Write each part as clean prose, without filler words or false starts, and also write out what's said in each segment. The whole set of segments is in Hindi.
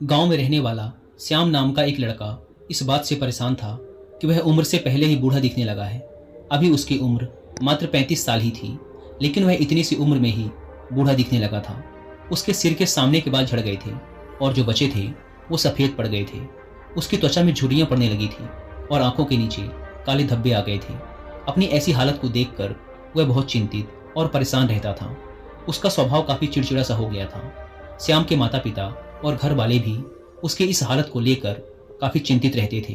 गांव में रहने वाला श्याम नाम का एक लड़का इस बात से परेशान था कि वह उम्र से पहले ही बूढ़ा दिखने लगा है। अभी उसकी उम्र मात्र 35 साल ही थी, लेकिन वह इतनी सी उम्र में ही बूढ़ा दिखने लगा था। उसके सिर के सामने के बाल झड़ गए थे और जो बचे थे वो सफ़ेद पड़ गए थे। उसकी त्वचा में झुर्रियाँ पड़ने लगी थी और आंखों के नीचे काले धब्बे आ गए थे। अपनी ऐसी हालत को देखकर वह बहुत चिंतित और परेशान रहता था। उसका स्वभाव काफ़ी चिड़चिड़ा सा हो गया था। श्याम के माता पिता और घर वाले भी उसके इस हालत को लेकर काफ़ी चिंतित रहते थे।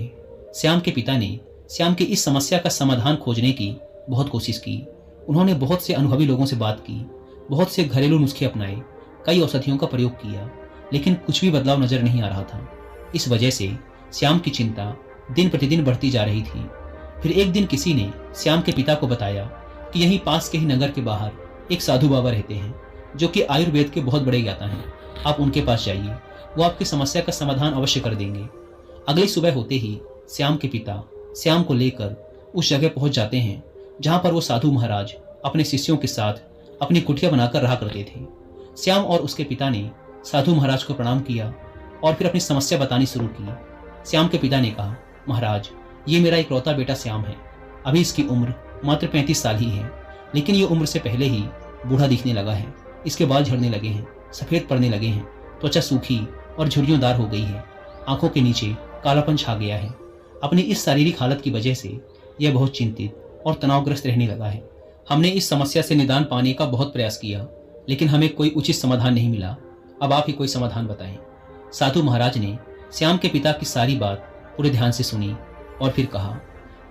श्याम के पिता ने श्याम की इस समस्या का समाधान खोजने की बहुत कोशिश की। उन्होंने बहुत से अनुभवी लोगों से बात की, बहुत से घरेलू नुस्खे अपनाए, कई औषधियों का प्रयोग किया, लेकिन कुछ भी बदलाव नजर नहीं आ रहा था। इस वजह से श्याम की चिंता दिन प्रतिदिन बढ़ती जा रही थी। फिर एक दिन किसी ने श्याम के पिता को बताया कि यहीं पास के ही नगर के बाहर एक साधु बाबा रहते हैं जो कि आयुर्वेद के बहुत बड़े ज्ञाता हैं। आप उनके पास जाइए, वो आपकी समस्या का समाधान अवश्य कर देंगे। अगली सुबह होते ही श्याम के पिता श्याम को लेकर उस जगह पहुंच जाते हैं जहां पर वो साधु महाराज अपने शिष्यों के साथ अपनी कुटिया बनाकर रहा करते थे। श्याम और उसके पिता ने साधु महाराज को प्रणाम किया और फिर अपनी समस्या बतानी शुरू की। श्याम के पिता ने कहा, महाराज, ये मेरा इकलौता बेटा श्याम है। अभी इसकी उम्र मात्र 35 साल ही है, लेकिन ये उम्र से पहले ही बूढ़ा दिखने लगा है। इसके बाल झड़ने लगे हैं, सफ़ेद पड़ने लगे हैं, त्वचा सूखी और झुर्रियोंदार हो गई है, आंखों के नीचे कालापन छा गया है। अपनी इस शारीरिक हालत की वजह से यह बहुत चिंतित और तनावग्रस्त रहने लगा है। हमने इस समस्या से निदान पाने का बहुत प्रयास किया, लेकिन हमें कोई उचित समाधान नहीं मिला। अब आप ही कोई समाधान बताएं। साधु महाराज ने श्याम के पिता की सारी बात पूरे ध्यान से सुनी और फिर कहा,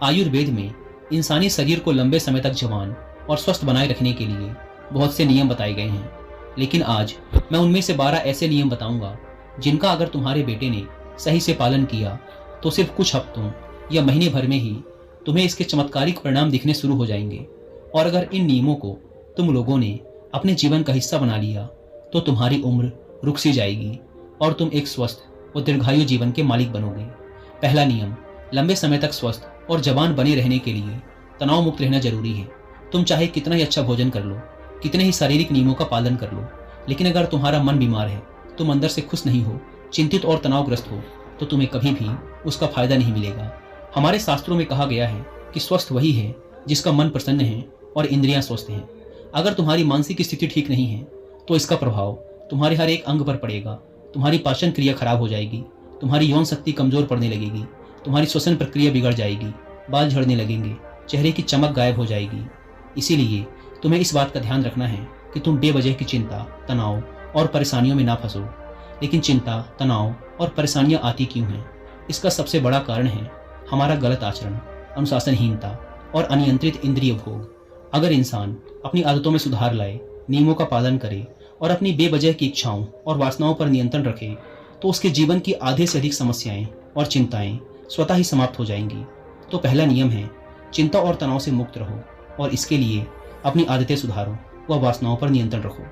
आयुर्वेद में इंसानी शरीर को लंबे समय तक जवान और स्वस्थ बनाए रखने के लिए बहुत से नियम बताए गए हैं, लेकिन आज मैं उनमें से 12 ऐसे नियम बताऊंगा जिनका अगर तुम्हारे बेटे ने सही से पालन किया तो सिर्फ कुछ हफ्तों या महीने भर में ही तुम्हें इसके चमत्कारिक परिणाम दिखने शुरू हो जाएंगे। और अगर इन नियमों को तुम लोगों ने अपने जीवन का हिस्सा बना लिया तो तुम्हारी उम्र रुक सी जाएगी और तुम एक स्वस्थ और दीर्घायु जीवन के मालिक बनोगे। पहला नियम, लंबे समय तक स्वस्थ और जवान बने रहने के लिए तनाव मुक्त रहना जरूरी है। तुम चाहे कितना ही अच्छा भोजन कर लो, कितने ही शारीरिक नियमों का पालन कर लो, लेकिन अगर तुम्हारा मन बीमार है, तुम अंदर से खुश नहीं हो, चिंतित और तनावग्रस्त हो, तो तुम्हें कभी भी उसका फायदा नहीं मिलेगा। हमारे शास्त्रों में कहा गया है कि स्वस्थ वही है जिसका मन प्रसन्न है और इंद्रियां स्वस्थ हैं। अगर तुम्हारी मानसिक स्थिति ठीक नहीं है तो इसका प्रभाव तुम्हारे हर एक अंग पर पड़ेगा। तुम्हारी पाचन क्रिया खराब हो जाएगी, तुम्हारी यौन शक्ति कमजोर पड़ने लगेगी, तुम्हारी श्वसन प्रक्रिया बिगड़ जाएगी, बाल झड़ने लगेंगे, चेहरे की चमक गायब हो जाएगी। इसीलिए तुम्हें इस बात का ध्यान रखना है कि तुम बेवजह की चिंता, तनाव और परेशानियों में ना फंसो। लेकिन चिंता, तनाव और परेशानियां आती क्यों हैं? इसका सबसे बड़ा कारण है हमारा गलत आचरण, अनुशासनहीनता और अनियंत्रित इंद्रिय भोग। अगर इंसान अपनी आदतों में सुधार लाए, नियमों का पालन करे और अपनी बेवजह की इच्छाओं और वासनाओं पर नियंत्रण रखे तो उसके जीवन की आधे से अधिक समस्याएं और चिंताएं स्वतः ही समाप्त हो जाएंगी। तो पहला नियम है, चिंता और तनाव से मुक्त रहो और इसके लिए अपनी आदतें सुधारो व वासनाओं पर नियंत्रण रखो।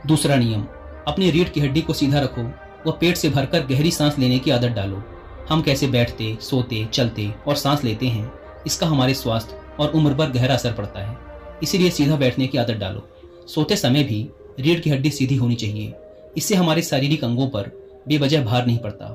दूसरा नियम, अपनी रीढ़ की हड्डी को सीधा रखो व पेट से भरकर गहरी सांस लेने की आदत डालो। हम कैसे बैठते, सोते, चलते और सांस लेते हैं, इसका हमारे स्वास्थ्य और उम्र पर गहरा असर पड़ता है। इसीलिए सीधा बैठने की आदत डालो। सोते समय भी रीढ़ की हड्डी सीधी होनी चाहिए। इससे हमारे शारीरिक अंगों पर बेवजह भार नहीं पड़ता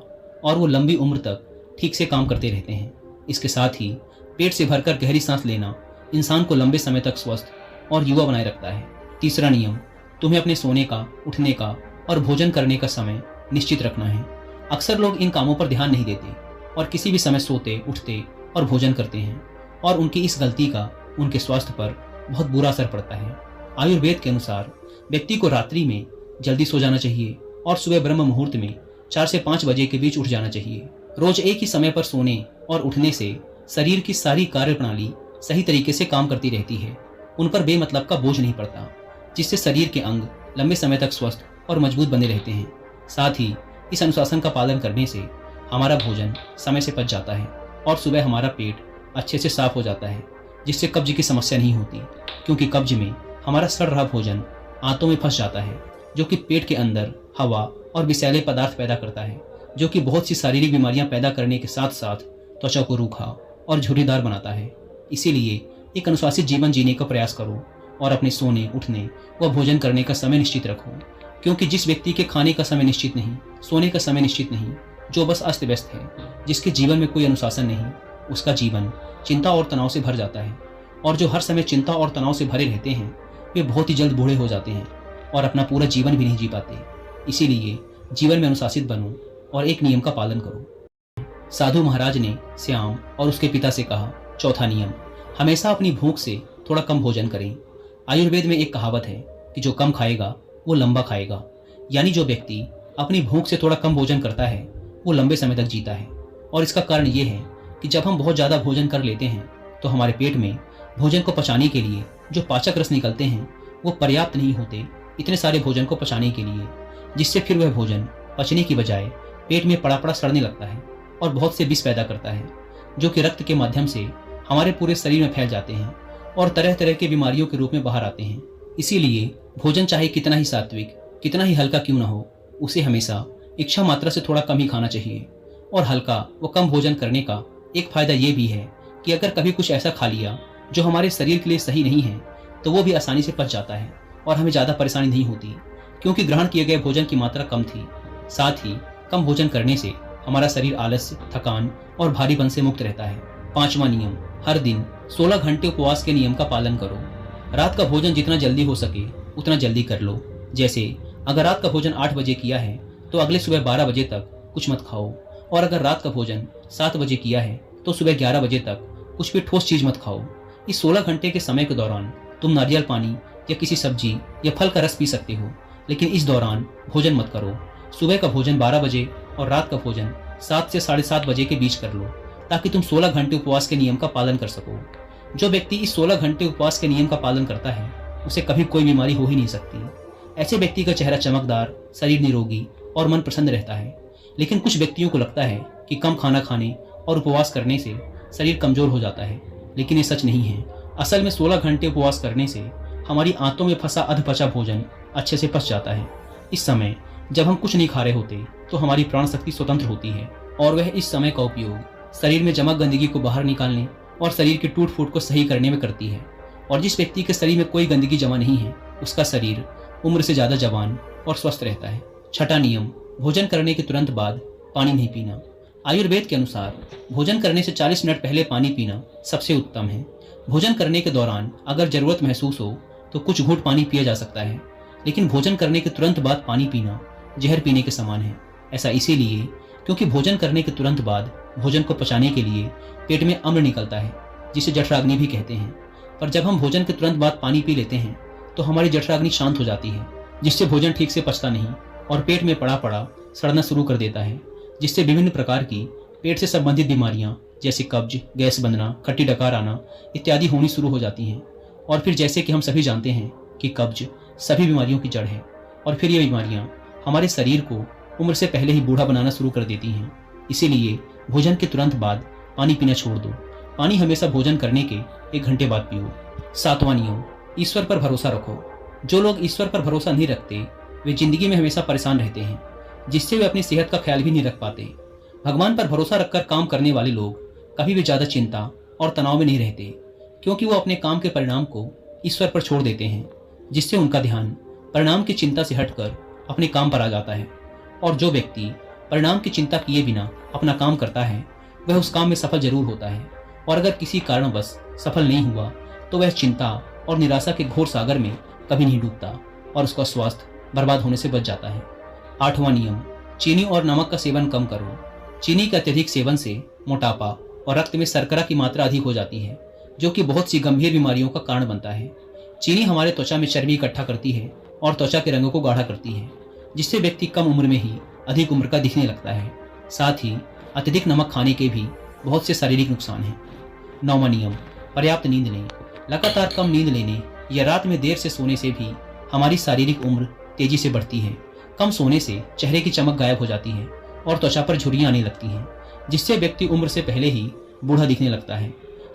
और वो लंबी उम्र तक ठीक से काम करते रहते हैं। इसके साथ ही पेट से भरकर गहरी सांस लेना इंसान को लंबे समय तक स्वस्थ और युवा बनाए रखता है। तीसरा नियम, तुम्हें अपने सोने का, उठने का और भोजन करने का समय निश्चित रखना है। अक्सर लोग इन कामों पर ध्यान नहीं देते और किसी भी समय सोते, उठते और भोजन करते हैं और उनकी इस गलती का उनके स्वास्थ्य पर बहुत बुरा असर पड़ता है। आयुर्वेद के अनुसार व्यक्ति को रात्रि में जल्दी सो जाना चाहिए और सुबह ब्रह्म मुहूर्त में 4 से 5 बजे के बीच उठ जाना चाहिए। रोज एक ही समय पर सोने और उठने से शरीर की सारी कार्य प्रणाली सही तरीके से काम करती रहती है। उन पर बेमतलब का बोझ नहीं पड़ता, जिससे शरीर के अंग लंबे समय तक स्वस्थ और मजबूत बने रहते हैं। साथ ही इस अनुशासन का पालन करने से हमारा भोजन समय से पच जाता है और सुबह हमारा पेट अच्छे से साफ हो जाता है, जिससे कब्ज की समस्या नहीं होती, क्योंकि कब्ज में हमारा सड़ रहा भोजन आंतों में फंस जाता है, जो कि पेट के अंदर हवा और विषैले पदार्थ पैदा करता है, जो कि बहुत सी शारीरिक बीमारियां पैदा करने के साथ साथ त्वचा को रूखा और झुर्रीदार बनाता है। इसीलिए एक अनुशासित जीवन जीने का प्रयास करो और अपने सोने, उठने व भोजन करने का समय निश्चित रखो। क्योंकि जिस व्यक्ति के खाने का समय निश्चित नहीं, सोने का समय निश्चित नहीं, जो बस अस्त व्यस्त है, जिसके जीवन में कोई अनुशासन नहीं, उसका जीवन चिंता और तनाव से भर जाता है। और जो हर समय चिंता और तनाव से भरे रहते हैं, वे बहुत ही जल्द बूढ़े हो जाते हैं और अपना पूरा जीवन भी नहीं जी पाते। इसीलिए जीवन में अनुशासित बनो और एक नियम का पालन करो। साधु महाराज ने श्याम और उसके पिता से कहा, चौथा नियम, हमेशा अपनी भूख से थोड़ा कम भोजन करें। आयुर्वेद में एक कहावत है कि जो कम खाएगा वो लंबा खाएगा, यानी जो व्यक्ति अपनी भूख से थोड़ा कम भोजन करता है वो लंबे समय तक जीता है। और इसका कारण ये है कि जब हम बहुत ज़्यादा भोजन कर लेते हैं तो हमारे पेट में भोजन को पचाने के लिए जो पाचक रस निकलते हैं वो पर्याप्त नहीं होते इतने सारे भोजन को पचाने के लिए, जिससे फिर वह भोजन पचने की बजाय पेट में पड़ा पड़ा सड़ने लगता है और बहुत से विष पैदा करता है, जो कि रक्त के माध्यम से हमारे पूरे शरीर में फैल जाते हैं और तरह तरह के बीमारियों के रूप में बाहर आते हैं। इसीलिए भोजन चाहे कितना ही सात्विक, कितना ही हल्का क्यों ना हो, उसे हमेशा इच्छा मात्रा से थोड़ा कम ही खाना चाहिए। और हल्का व कम भोजन करने का एक फायदा ये भी है कि अगर कभी कुछ ऐसा खा लिया जो हमारे शरीर के लिए सही नहीं है तो वो भी आसानी से पच जाता है और हमें ज़्यादा परेशानी नहीं होती, क्योंकि ग्रहण किए गए भोजन की मात्रा कम थी। साथ ही कम भोजन करने से हमारा शरीर आलस्य, थकान और भारीपन से मुक्त रहता है। पांचवा नियम, हर दिन 16 घंटे उपवास के नियम का पालन करो। रात का भोजन जितना जल्दी हो सके उतना जल्दी कर लो। जैसे अगर रात का भोजन 8 बजे किया है तो अगले सुबह 12 बजे तक कुछ मत खाओ, और अगर रात का भोजन 7 बजे किया है तो सुबह 11 बजे तक कुछ भी ठोस चीज मत खाओ। इस 16 घंटे के समय के दौरान तुम नारियल पानी या किसी सब्जी या फल का रस पी सकते हो, लेकिन इस दौरान भोजन मत करो। सुबह का भोजन 12 बजे और रात का भोजन 7 से 7:30 बजे के बीच कर लो, ताकि तुम 16 घंटे उपवास के नियम का पालन कर सको। जो व्यक्ति इस 16 घंटे उपवास के नियम का पालन करता है उसे कभी कोई बीमारी हो ही नहीं सकती। ऐसे व्यक्ति का चेहरा चमकदार, शरीर निरोगी और मन प्रसन्न रहता है। लेकिन कुछ व्यक्तियों को लगता है कि कम खाना खाने और उपवास करने से शरीर कमजोर हो जाता है, लेकिन ये सच नहीं है। असल में 16 घंटे उपवास करने से हमारी आंतों में फंसा अधपचा भोजन अच्छे से पच जाता है। इस समय जब हम कुछ नहीं खा रहे होते तो हमारी प्राण शक्ति स्वतंत्र होती है और वह इस समय का उपयोग शरीर में जमा गंदगी को बाहर निकालने और शरीर के टूट फूट को सही करने में करती है। और जिस व्यक्ति के शरीर में कोई गंदगी जमा नहीं है उसका शरीर उम्र से ज्यादा जवान और स्वस्थ रहता है। छठा नियम, भोजन करने के तुरंत बाद पानी नहीं पीना। आयुर्वेद के अनुसार भोजन करने से 40 मिनट पहले पानी पीना सबसे उत्तम है। भोजन करने के दौरान अगर जरूरत महसूस हो तो कुछ घूंट पानी पिया जा सकता है, लेकिन भोजन करने के तुरंत बाद पानी पीना जहर पीने के समान है। ऐसा इसीलिए क्योंकि भोजन करने के तुरंत बाद भोजन को पचाने के लिए पेट में अम्ल निकलता है, जिसे जठराग्नि भी कहते हैं। पर जब हम भोजन के तुरंत बाद पानी पी लेते हैं तो हमारी जठराग्नि शांत हो जाती है, जिससे भोजन ठीक से पचता नहीं और पेट में पड़ा पड़ा सड़ना शुरू कर देता है, जिससे विभिन्न प्रकार की पेट से संबंधित बीमारियां जैसे कब्ज, गैस बनना, खट्टी डकार आना इत्यादि होनी शुरू हो जाती हैं। और फिर जैसे कि हम सभी जानते हैं कि कब्ज सभी बीमारियों की जड़ है, और फिर ये बीमारियां हमारे शरीर को उम्र से पहले ही बूढ़ा बनाना शुरू कर देती हैं। इसीलिए भोजन के तुरंत बाद पानी पीना छोड़ दो। पानी हमेशा भोजन करने के 1 घंटे बाद पियो। सातवां नियम, ईश्वर पर भरोसा रखो। जो लोग ईश्वर पर भरोसा नहीं रखते वे जिंदगी में हमेशा परेशान रहते हैं, जिससे वे अपनी सेहत का ख्याल भी नहीं रख पाते। भगवान पर भरोसा रखकर काम करने वाले लोग कभी भी ज्यादा चिंता और तनाव में नहीं रहते, क्योंकि वो अपने काम के परिणाम को ईश्वर पर छोड़ देते हैं, जिससे उनका ध्यान परिणाम की चिंता से हटकर अपने काम पर आ जाता है। और जो व्यक्ति परिणाम की चिंता किए बिना अपना काम करता है वह उस काम में सफल जरूर होता है, और अगर किसी कारणवश सफल नहीं हुआ तो वह चिंता और निराशा के घोर सागर में कभी नहीं डूबता और उसका स्वास्थ्य बर्बाद होने से बच जाता है। आठवां नियम, चीनी और नमक का सेवन कम करो। चीनी के अत्यधिक सेवन से मोटापा और रक्त में शर्करा की मात्रा अधिक हो जाती है, जो कि बहुत सी गंभीर बीमारियों का कारण बनता है। चीनी हमारे त्वचा में चर्बी इकट्ठा करती है और त्वचा के रंगों को गाढ़ा करती है, जिससे व्यक्ति कम उम्र में ही अधिक उम्र का दिखने लगता है। साथ ही अत्यधिक नमक खाने के भी बहुत से शारीरिक नुकसान हैं। 9वां नियम, पर्याप्त नींद लें। लगातार कम नींद लेने या रात में देर से सोने से भी हमारी शारीरिक उम्र तेजी से बढ़ती है। कम सोने से चेहरे की चमक गायब हो जाती है और त्वचा पर झुर्रियां आने लगती हैं, जिससे व्यक्ति उम्र से पहले ही बूढ़ा दिखने लगता है।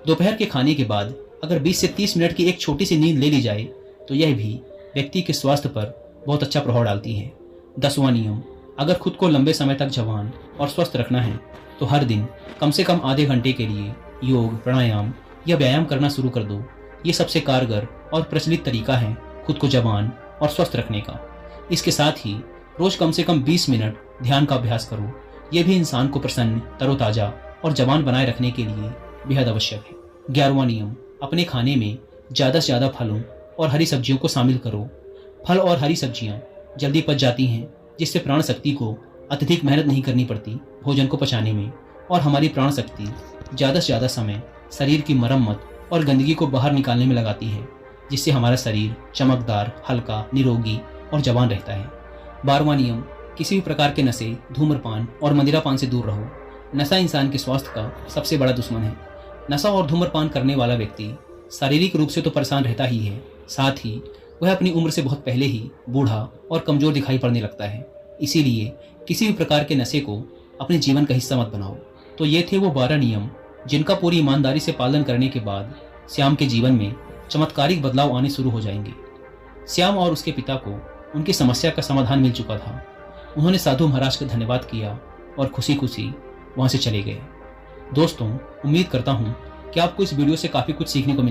दोपहर के खाने के बाद अगर 20 से 30 मिनट की एक छोटी सी नींद ले ली जाए तो यह भी व्यक्ति के स्वास्थ्य पर बहुत अच्छा प्रभाव डालती है। 10वां नियम, अगर खुद को लंबे समय तक जवान और स्वस्थ रखना है तो हर दिन कम से कम आधे घंटे के लिए योग, प्राणायाम या व्यायाम करना शुरू कर दो। ये सबसे कारगर और प्रचलित तरीका है खुद को जवान और स्वस्थ रखने का। इसके साथ ही रोज कम से कम 20 मिनट ध्यान का अभ्यास करो। यह भी इंसान को प्रसन्न, तरोताजा और जवान बनाए रखने के लिए बेहद आवश्यक है। 11वां नियम, अपने खाने में ज़्यादा से ज़्यादा फलों और हरी सब्जियों को शामिल करो। फल और हरी सब्जियां जल्दी पच जाती हैं, जिससे प्राण शक्ति को अत्यधिक मेहनत नहीं करनी पड़ती भोजन को पचाने में, और हमारी प्राण शक्ति ज़्यादा से ज़्यादा समय शरीर की मरम्मत और गंदगी को बाहर निकालने में लगाती है, जिससे हमारा शरीर चमकदार, हल्का, निरोगी और जवान रहता है। 12वां नियम, किसी भी प्रकार के नशे, धूम्रपान और मदिरापान से दूर रहो। नशा इंसान के स्वास्थ्य का सबसे बड़ा दुश्मन है। नशा और धूम्रपान करने वाला व्यक्ति शारीरिक रूप से तो परेशान रहता ही है, साथ ही वह अपनी उम्र से बहुत पहले ही बूढ़ा और कमजोर दिखाई पड़ने लगता है। इसीलिए किसी भी प्रकार के नशे को अपने जीवन का हिस्सा मत बनाओ। तो ये थे वो 12 नियम जिनका पूरी ईमानदारी से पालन करने के बाद श्याम के जीवन में चमत्कारिक बदलाव आने शुरू हो जाएंगे। श्याम और उसके पिता को उनकी समस्या का समाधान मिल चुका था। उन्होंने साधु महाराज का धन्यवाद किया और खुशी खुशी वहां से चले गए। दोस्तों, उम्मीद करता हूँ कि आपको इस वीडियो से काफ़ी कुछ सीखने को मिला।